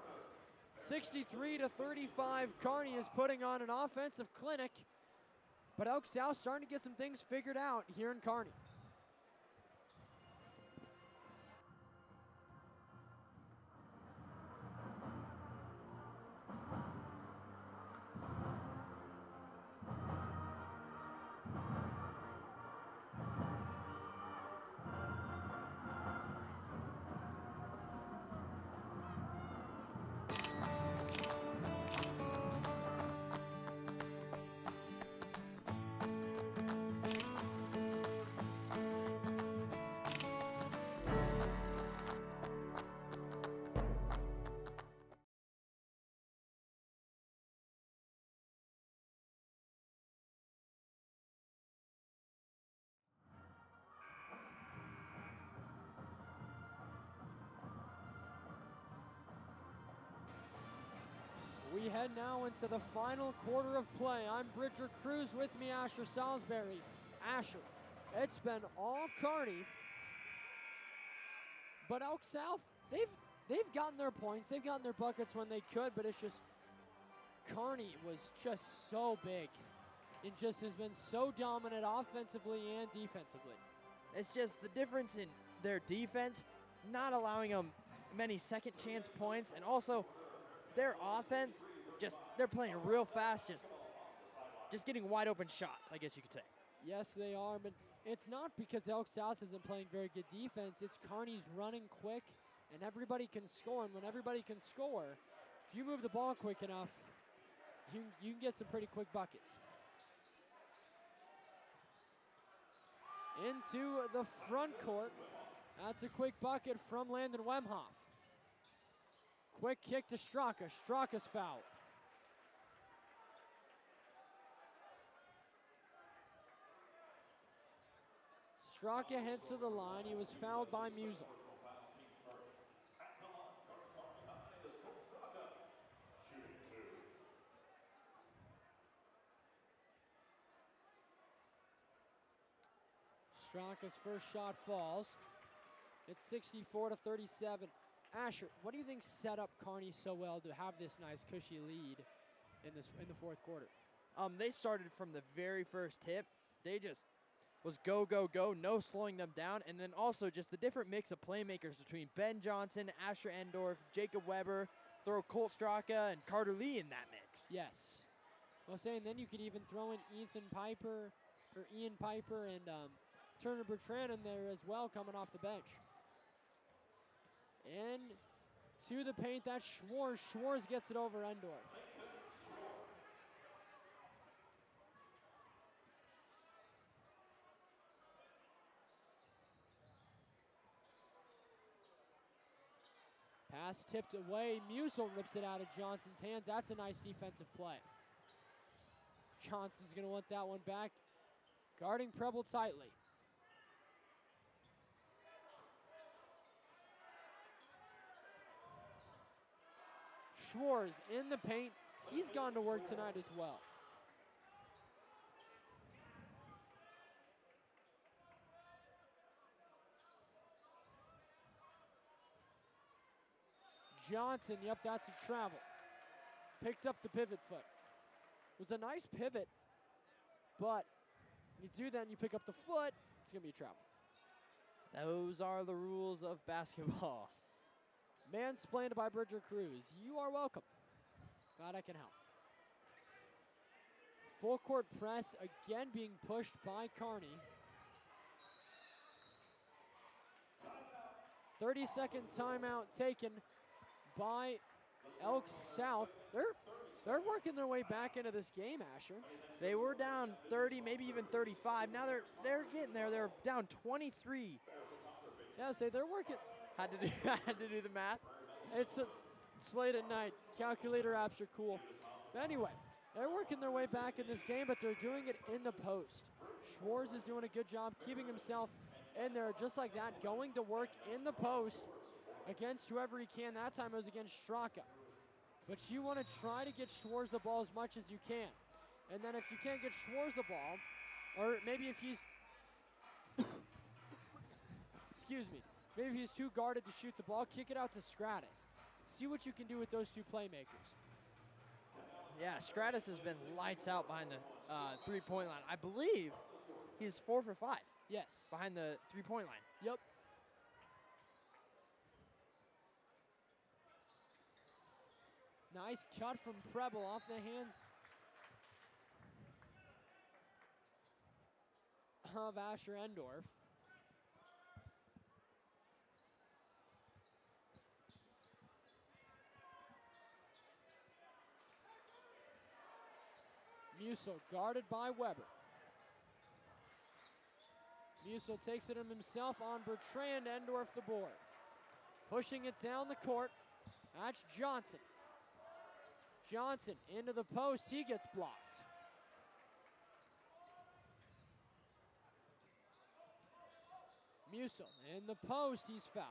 63-35. Kearney is putting on an offensive clinic, but Elk South starting to get some things figured out here in Kearney. head now into the final quarter of play. I'm Bridger Cruz, with me Asher Salisbury. Asher, it's been all Kearney, but Elk South, they've gotten their points, they've gotten their buckets when they could, but it's just Kearney was just so big. It just has been so dominant offensively and defensively. It's just the difference in their defense, not allowing them many second chance points, and also their offense, they're playing real fast, just getting wide open shots, I guess you could say. Yes, they are, but it's not because Elk South isn't playing very good defense. It's Kearney's running quick, and everybody can score. And when everybody can score, if you move the ball quick enough, you can get some pretty quick buckets. Into the front court. That's a quick bucket from Landon Wemhoff. Quick kick to Straka. Straka's fouled. Straka heads to the line. He was fouled by Musel. Straka's first shot falls. It's 64-37. Asher, what do you think set up Kearney so well to have this nice cushy lead in the fourth quarter? They started from the very first tip. They just was go, go, go, no slowing them down. And then also just the different mix of playmakers between Ben Johnson, Asher Endorf, Jacob Weber, throw Colt Straka, and Carter Lee in that mix. Yes. I was saying then you could even throw in Ian Piper and Turner Bertrand in there as well, coming off the bench. And to the paint, that's Schwartz. Schwartz gets it over Endorf. Pass tipped away. Musel rips it out of Johnson's hands. That's a nice defensive play. Johnson's going to want that one back. Guarding Preble tightly. Schwartz in the paint. He's gone to work tonight as well. Johnson, yep, that's a travel. Picked up the pivot foot. It was a nice pivot, but you do that and you pick up the foot, it's going to be a travel. Those are the rules of basketball. Mansplained by Bridger Cruz. You are welcome. Glad I can help. Full court press again being pushed by Kearney. 30-second timeout taken by Elk South. They're working their way back into this game, Asher. They were down 30, maybe even 35. Now they're getting there. They're down 23. Yeah, say they're working. Had to do the math. It's late at night. Calculator apps are cool. But anyway, they're working their way back in this game, but they're doing it in the post. Schwartz is doing a good job keeping himself in there just like that, going to work in the post against whoever he can. That time it was against Straka. But you want to try to get Schwartz the ball as much as you can. And then if you can't get Schwartz the ball, or maybe if he's, excuse me, maybe he's too guarded to shoot the ball, kick it out to Stratus. See what you can do with those two playmakers. Yeah, Stratus has been lights out behind the three-point line. I believe he's 4 for 5. Yes. Behind the three-point line. Yep. Nice cut from Preble off the hands of Asher Endorf. Musel guarded by Weber. Musel takes it himself on Bertrand. Endorf the board. Pushing it down the court. That's Johnson. Johnson into the post. He gets blocked. Musel in the post. He's fouled.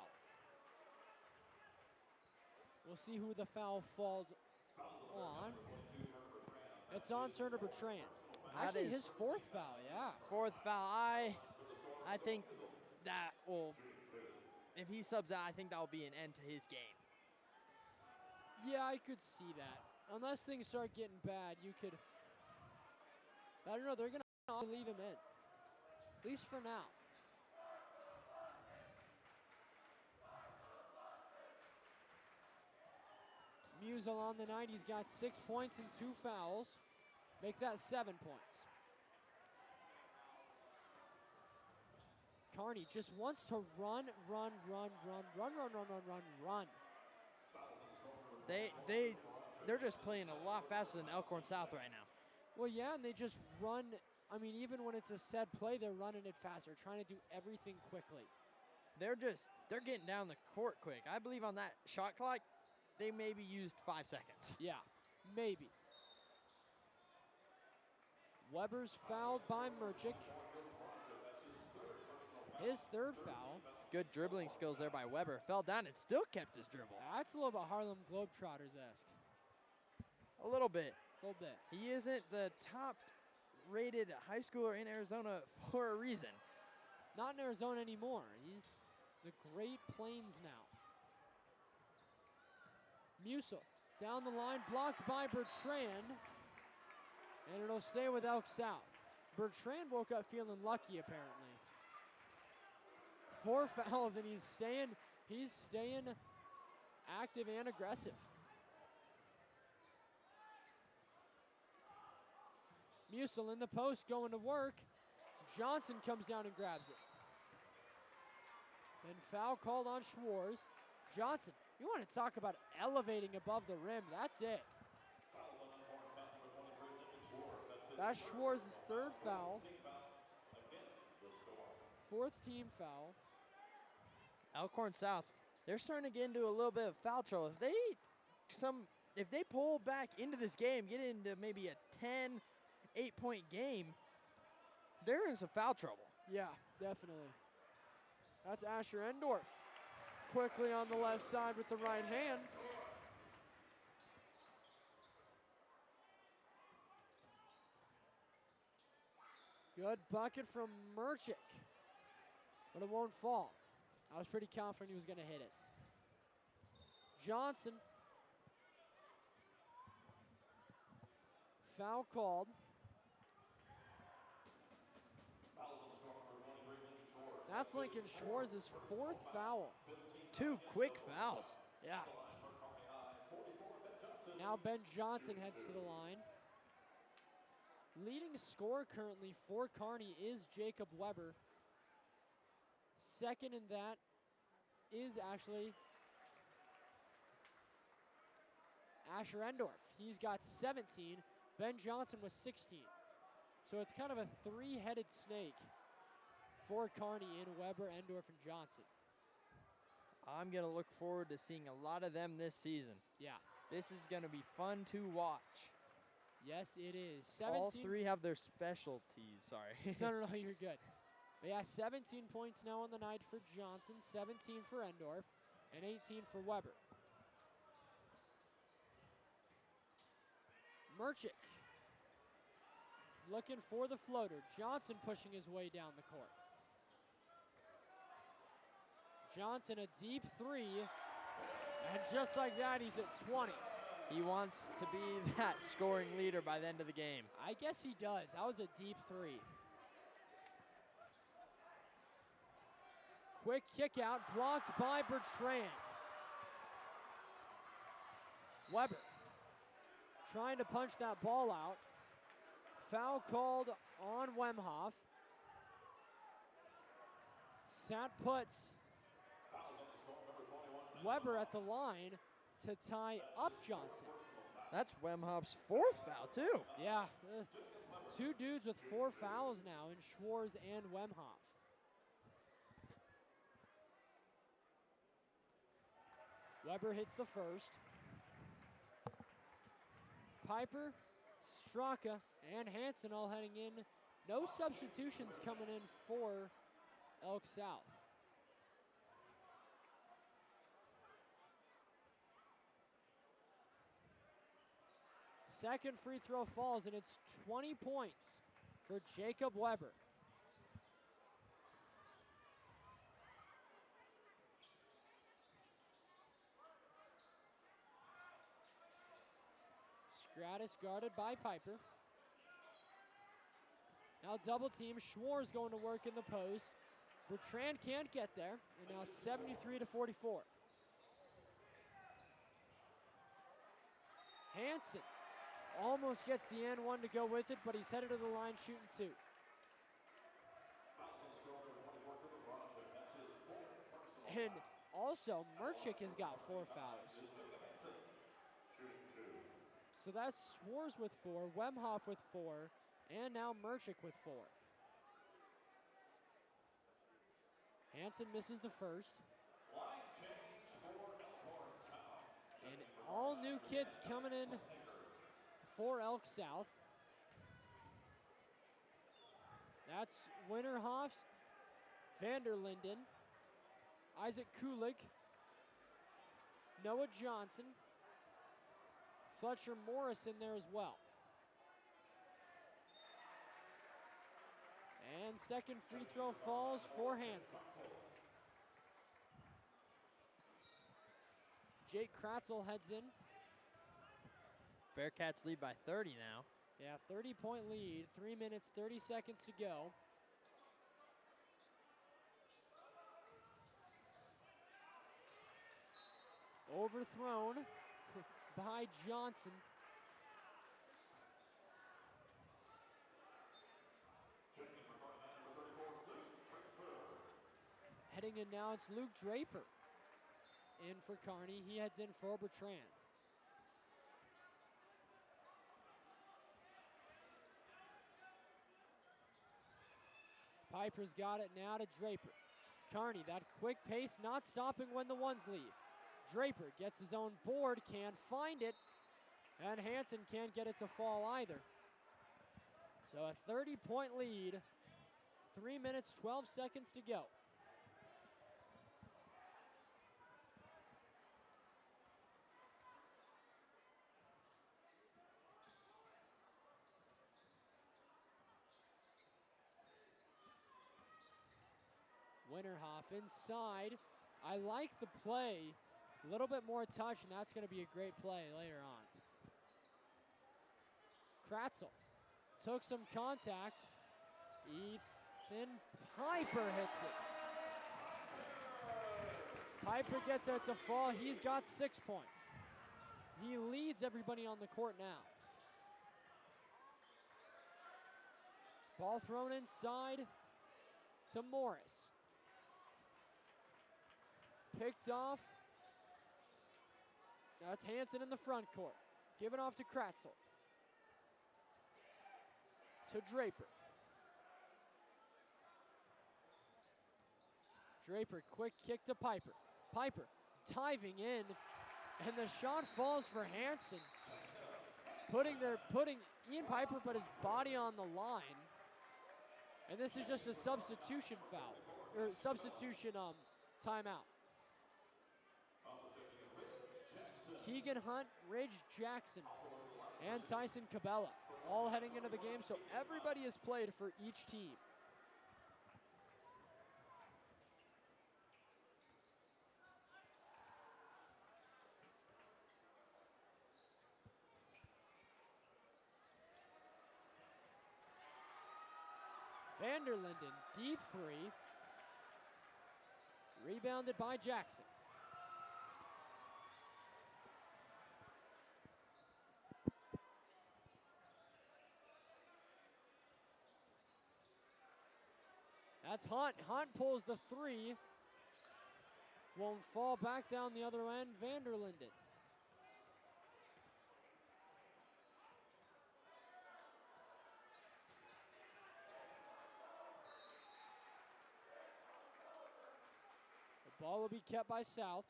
We'll see who the foul falls on. It's on Turner Bertrand. That Actually, is his fourth foul, yeah. fourth foul. I think that will, if he subs out, I think that will be an end to his game. Yeah, I could see that. Unless things start getting bad, you could. I don't know. They're going to leave him in. At least for now. Musel on the night. He's got 6 points and 2 fouls. Make that 7 points. Kearney just wants to run. They're just playing a lot faster than Elkhorn South right now. Well, yeah, and they just run. I mean, even when it's a set play, they're running it faster, trying to do everything quickly. They're getting down the court quick. I believe on that shot clock, they maybe used 5 seconds. Yeah, maybe. Weber's fouled by Merchick. His third foul. Good dribbling skills there by Weber. Fell down and still kept his dribble. That's a little bit Harlem Globetrotters-esque. A little bit. A little bit. He isn't the top-rated high schooler in Arizona for a reason. Not in Arizona anymore. He's the Great Plains now. Musel down the line, blocked by Bertrand. And it'll stay with Elk South. Bertrand woke up feeling lucky, apparently. 4 fouls, and he's staying active and aggressive. Musel in the post going to work. Johnson comes down and grabs it. And foul called on Schwartz. Johnson, you want to talk about elevating above the rim. That's it. That's Schwartz's third foul. 4th team foul. Elkhorn South, they're starting to get into a little bit of foul trouble. If they pull back into this game, get into maybe a 10, 8-point game, they're in some foul trouble. Yeah, definitely. That's Asher Endorf. Quickly on the left side with the right hand. Good bucket from Merchick. But it won't fall. I was pretty confident he was going to hit it. Johnson. Foul called. That's Lincoln Schwartz's 4th foul. 2 quick fouls. Yeah. Now Ben Johnson heads to the line. Leading scorer currently for Kearney is Jacob Weber. Second in that is actually Asher Endorf. He's got 17. Ben Johnson was 16. So it's kind of a 3-headed snake for Kearney in Weber, Endorf, and Johnson. I'm going to look forward to seeing a lot of them this season. Yeah. This is going to be fun to watch. Yes, it is. All 3 have their specialties. Sorry. No, you're good. But yeah, 17 points now on the night for Johnson, 17 for Endorf, and 18 for Weber. Merchick looking for the floater. Johnson pushing his way down the court. Johnson, a deep 3, and just like that, he's at 20. He wants to be that scoring leader by the end of the game. I guess he does. That was a deep 3. Quick kick out, blocked by Bertrand. Weber trying to punch that ball out. Foul called on Wemhoff. Sat puts Weber at the line to tie up Johnson. That's Wemhoff's 4th foul, too. Yeah, 2 dudes with 4 fouls now in Schwartz and Wemhoff. Weber hits the first. Piper, Straka, and Hansen all heading in. No substitutions coming in for Elk South. Second free throw falls, and it's 20 points for Jacob Weber. Stratus guarded by Piper. Now double team. Schwartz going to work in the post. Bertrand can't get there. And now 73-44. Hansen almost gets the and one to go with it, but he's headed to the line shooting two. And also, Merchick has got 4 fouls. So that's Schwartz with 4, Wemhoff with 4, and now Merchick with 4. Hansen misses the first. And all new kids coming in for Elk South. That's Winterhoff, Vanderlinden, Isaac Kulik, Noah Johnson, Fletcher Morris in there as well. And second free throw falls for Hansen. Jake Kratzel heads in. Bearcats lead by 30 now. Yeah, 30-point lead, 3 minutes, 30 seconds to go. Overthrown by Johnson. Heading in now, it's Luke Draper in for Kearney. He heads in for Bertrand. Piper's got it now to Draper. Kearney, that quick pace, not stopping when the ones leave. Draper gets his own board, can't find it, and Hansen can't get it to fall either. So a 30-point lead, 3 minutes, 12 seconds to go. Winterhoff inside. I like the play. A little bit more touch, and that's going to be a great play later on. Kratzel took some contact. Ethan Piper hits it. Piper gets it to fall. He's got 6 points. He leads everybody on the court now. Ball thrown inside to Morris. Picked off. Now it's Hansen in the front court. Given off to Kratzel. To Draper. Draper, quick kick to Piper. Piper diving in, and the shot falls for Hansen. Putting Ian Piper put his body on the line. And this is just a substitution foul, or substitution timeout. Keegan Hunt, Ridge Jackson, and Tyson Cabela all heading into the game, so everybody has played for each team. Vanderlinden, deep three. Rebounded by Jackson. That's Hunt. Hunt pulls the three. Won't fall back down the other end. Vanderlinden. The ball will be kept by South.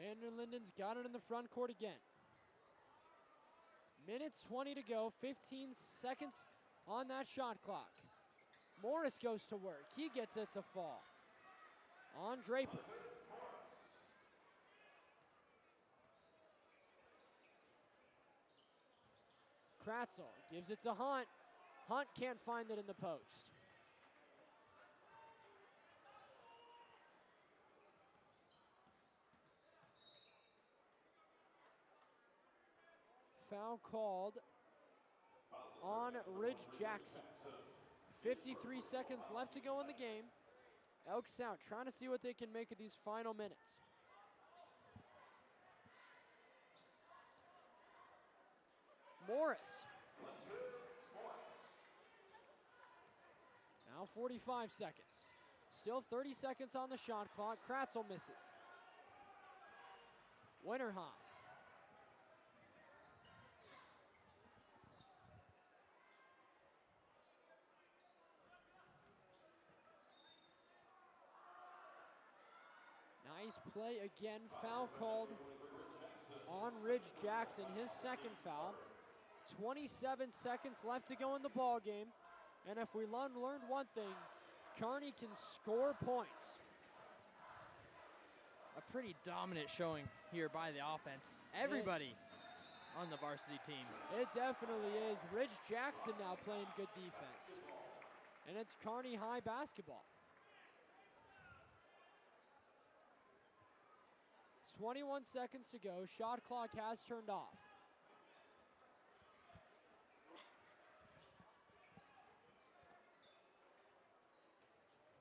Vanderlinden's got it in the front court again. Minute 20 to go, 15 seconds on that shot clock. Morris goes to work. He gets it to fall on Draper. Kratzel gives it to Hunt. Hunt can't find it in the post. Foul called on Ridge Jackson. 53 seconds left to go in the game. Elks out, trying to see what they can make of these final minutes. Morris. Now 45 seconds. Still 30 seconds on the shot clock. Kratzel misses. Winterhoff. Nice play again. Foul called on Ridge Jackson, his second foul. 27 seconds left to go in the ball game. And if we learned one thing, Kearney can score points. A pretty dominant showing here by the offense. Everybody on the varsity team. It definitely is. Ridge Jackson now playing good defense. And it's Kearney High basketball. 21 seconds to go. Shot clock has turned off.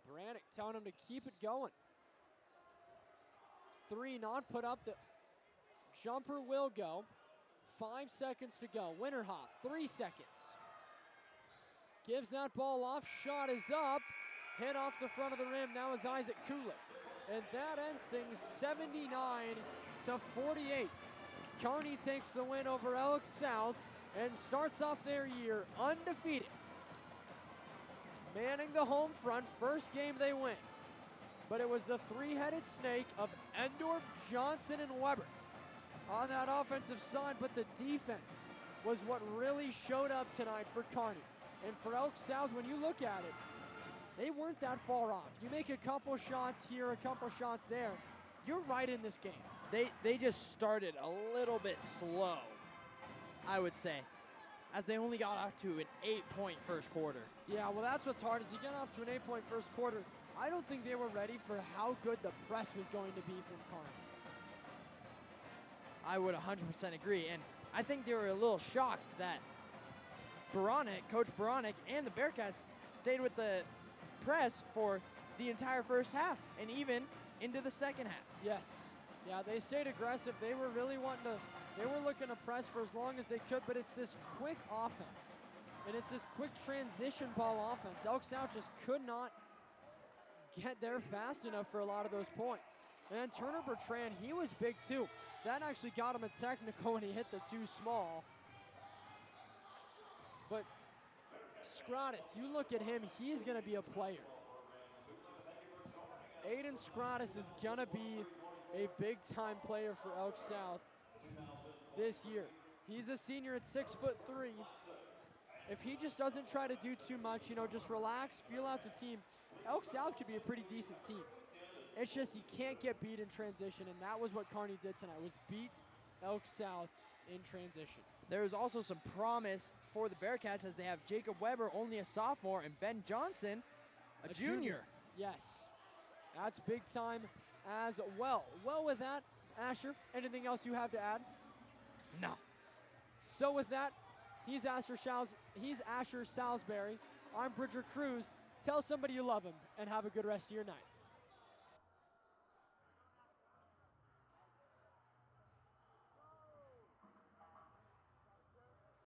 Brannick telling him to keep it going. Three not put up. The jumper will go. 5 seconds to go. Winterhoff, 3 seconds. Gives that ball off. Shot is up. Hit off the front of the rim. Now is Isaac Kulik. And that ends things 79-48. Kearney takes the win over Elks South and starts off their year undefeated. Manning the home front, first game they win. But it was the three-headed snake of Endorf, Johnson, and Weber on that offensive side, but the defense was what really showed up tonight for Kearney. And for Elks South, when you look at it, they weren't that far off. You make a couple shots here, a couple shots there, you're right in this game. They just started a little bit slow, I would say, as they only got off to an 8-point first quarter. Yeah, well, that's what's hard is you get off to an 8-point first quarter. I don't think they were ready for how good the press was going to be from Kearney. I would 100% agree, and I think they were a little shocked that Coach Baronic, and the Bearcats stayed with the press for the entire first half and even into the second half. Yes. Yeah, they stayed aggressive. They were really they were looking to press for as long as they could, but it's this quick offense. And it's this quick transition ball offense. Elks South just could not get there fast enough for a lot of those points. And then Turner Bertrand, he was big too. That actually got him a technical when he hit the too small. But Scrotus, you look at him, he's going to be a player. Aiden Scrotus is going to be a big-time player for Elk South this year. He's a senior at 6'3". If he just doesn't try to do too much, just relax, feel out the team, Elk South could be a pretty decent team. It's just he can't get beat in transition, and that was what Kearney did tonight, was beat Elk South in transition. There is also some promise for the Bearcats as they have Jacob Weber, only a sophomore, and Ben Johnson, a junior. Yes, that's big time as well. Well, with that, Asher, anything else you have to add? No. So with that, he's Asher Salisbury. I'm Bridger Cruz. Tell somebody you love him, and have a good rest of your night.